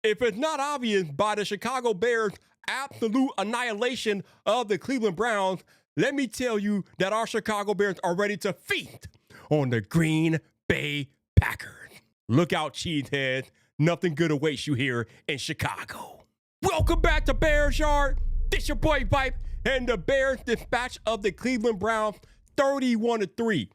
If it's not obvious by the Chicago Bears' absolute annihilation of the Cleveland Browns, let me tell you that our Chicago Bears are ready to feast on the Green Bay Packers. Look out, cheeseheads. Nothing good awaits you here in Chicago. Welcome back to Bears Yard. This your boy Vipe, and the Bears dispatch of the Cleveland Browns 31-3.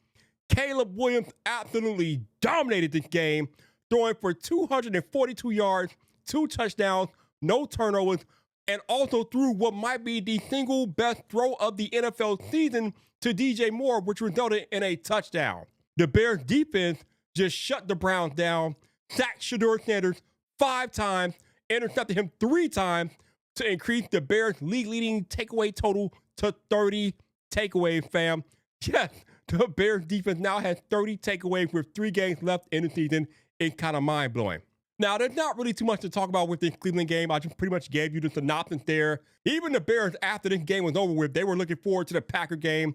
Caleb Williams absolutely dominated this game, throwing for 242 yards, 2 touchdowns, no turnovers, and also threw what might be the single best throw of the NFL season to DJ Moore, which resulted in a touchdown. The Bears defense just shut the Browns down, sacked Shedeur Sanders 5 times, intercepted him 3 times to increase the Bears' league-leading takeaway total to 30 takeaways, fam. Yes, the Bears defense now has 30 takeaways with 3 games left in the season. It's kind of mind-blowing. Now, there's not really too much to talk about with this Cleveland game. I just pretty much gave you the synopsis there. Even the Bears, after this game was over with, they were looking forward to the Packer game.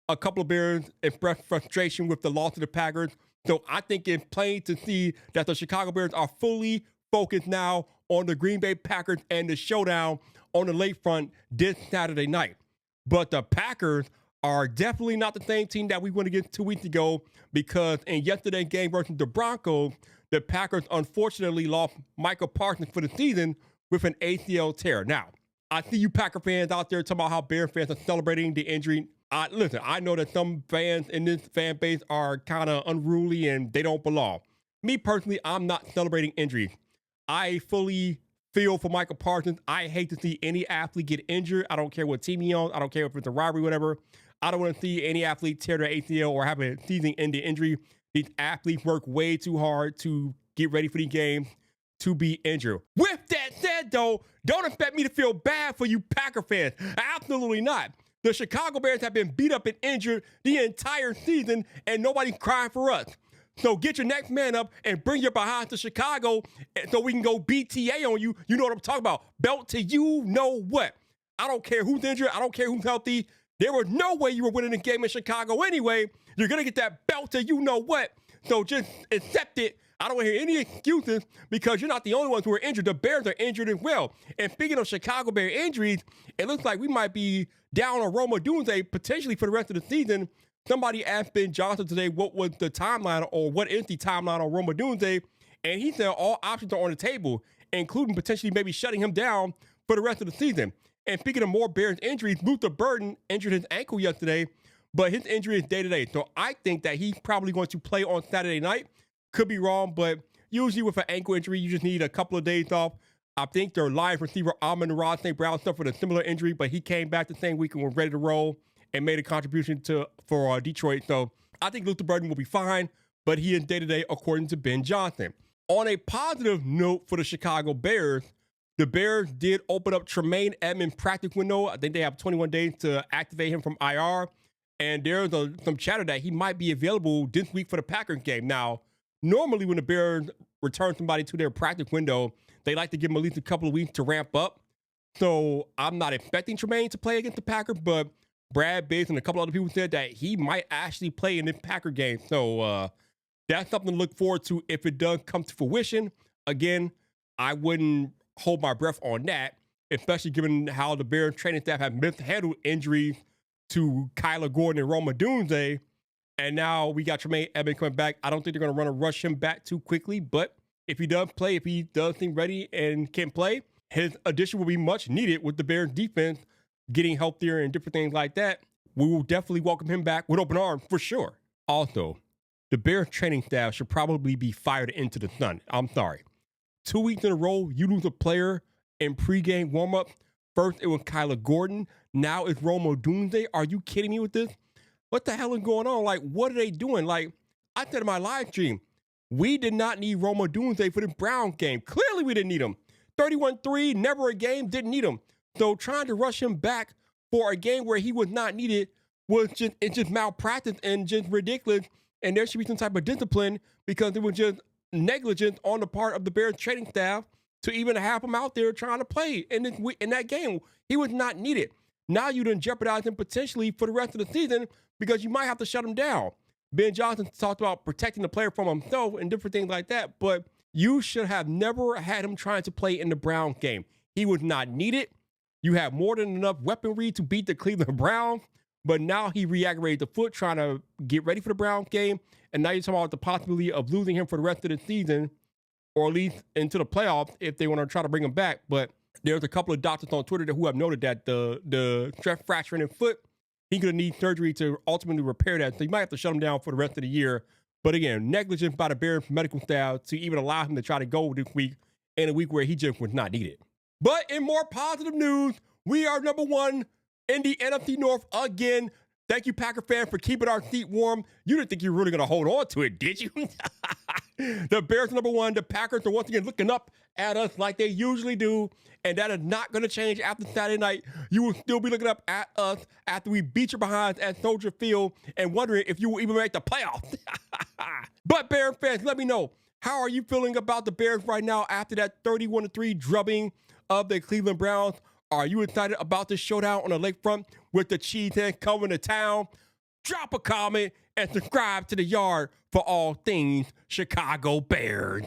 A couple of Bears expressed frustration with the loss of the Packers. So I think it's plain to see that the Chicago Bears are fully focused now on the Green Bay Packers and the showdown on the lakefront this Saturday night. But the Packers are definitely not the same team that we went against 2 weeks ago, because in yesterday's game versus the Broncos, the Packers unfortunately lost Micah Parsons for the season with an ACL tear. Now, I see you Packer fans out there talking about how Bears fans are celebrating the injury. Listen, I know that some fans in this fan base are kind of unruly and they don't belong. Me personally, I'm not celebrating injuries. I fully feel for Micah Parsons. I hate to see any athlete get injured. I don't care what team he's on. I don't care if it's a rivalry, whatever. I don't want to see any athlete tear their ACL or have a season-ending injury. These athletes work way too hard to get ready for these games to be injured. With that said, though, don't expect me to feel bad for you Packer fans. Absolutely not. The Chicago Bears have been beat up and injured the entire season, and nobody's crying for us. So get your next man up and bring your behind to Chicago so we can go BTA on you. You know what I'm talking about. Belt to you know what. I don't care who's injured. I don't care who's healthy. There was no way you were winning the game in Chicago anyway. You're going to get that belt to you know what. So just accept it. I don't want to hear any excuses, because you're not the only ones who are injured. The Bears are injured as well. And speaking of Chicago Bear injuries, it looks like we might be down on Roma Doomsday potentially for the rest of the season. Somebody asked Ben Johnson today what was the timeline, or what is the timeline on Roma Doomsday, and he said all options are on the table, including potentially maybe shutting him down for the rest of the season. And speaking of more Bears injuries, Luther Burden injured his ankle yesterday, but his injury is day-to-day. So I think that he's probably going to play on Saturday night. Could be wrong, but usually with an ankle injury, you just need a couple of days off. I think their Lions receiver, Amon-Ra St. Brown, suffered a similar injury, but he came back the same week and was ready to roll and made a contribution for Detroit. So I think Luther Burden will be fine, but he is day-to-day according to Ben Johnson. On a positive note for the Chicago Bears, the Bears did open up Tremaine Edmonds' practice window. I think they have 21 days to activate him from IR. And there's some chatter that he might be available this week for the Packers game. Now, normally when the Bears return somebody to their practice window, they like to give them at least a couple of weeks to ramp up. So I'm not expecting Tremaine to play against the Packers, but Brad Biggs and a couple other people said that he might actually play in this Packer game. So that's something to look forward to if it does come to fruition. Again, I wouldn't hold my breath on that, especially given how the Bears training staff have mishandled injuries to Kyler Gordon and Roma Doomsday. And now we got Tremaine Edmonds coming back. I don't think they're going to run a rush him back too quickly, but if he does play, if he does seem ready and can play, his addition will be much needed with the Bears defense getting healthier and different things like that. We will definitely welcome him back with open arms for sure. Also, the Bears training staff should probably be fired into the sun. I'm sorry. 2 weeks in a row, you lose a player in pregame warmup. First, it was Kyler Gordon. Now it's Roma Doomsday. Are you kidding me with this? What the hell is going on? Like, what are they doing? Like, I said in my live stream, we did not need Roma Doomsday for the Browns game. Clearly, we didn't need him. 31-3, never a game, didn't need him. So trying to rush him back for a game where he was not needed was just malpractice and just ridiculous. And there should be some type of discipline, because it was just negligence on the part of the Bears training staff to even have him out there trying to play in that game. He was not needed. Now you done jeopardize him potentially for the rest of the season, because you might have to shut him down. Ben Johnson talked about protecting the player from himself and different things like that, but You should have never had him trying to play in the Browns game. He was not needed. You have more than enough weaponry to beat the Cleveland Browns, but now he re-aggravated the foot trying to get ready for the Browns game, and now you're talking about the possibility of losing him for the rest of the season, or at least into the playoffs if they want to try to bring him back. But there's a couple of doctors on Twitter who have noted that the stress fracture in his foot, he's going to need surgery to ultimately repair that, so you might have to shut him down for the rest of the year. But again, negligence by the Bears medical staff to even allow him to try to go this week in a week where he just was not needed. But in more positive news, we are number one in the NFC North again. Thank you, Packer fans, for keeping our seat warm. You didn't think you were really going to hold on to it, did you? The Bears are number one. The Packers are once again looking up at us like they usually do, and that is not going to change after Saturday night. You will still be looking up at us after we beat your behinds at Soldier Field and wondering if you will even make the playoffs. But Bears fans, let me know, how are you feeling about the Bears right now after that 31-3 drubbing of the Cleveland Browns? Are you excited about this showdown on the lakefront with the Cheeseheads coming to town? Drop a comment and subscribe to the Yard for all things Chicago Bears.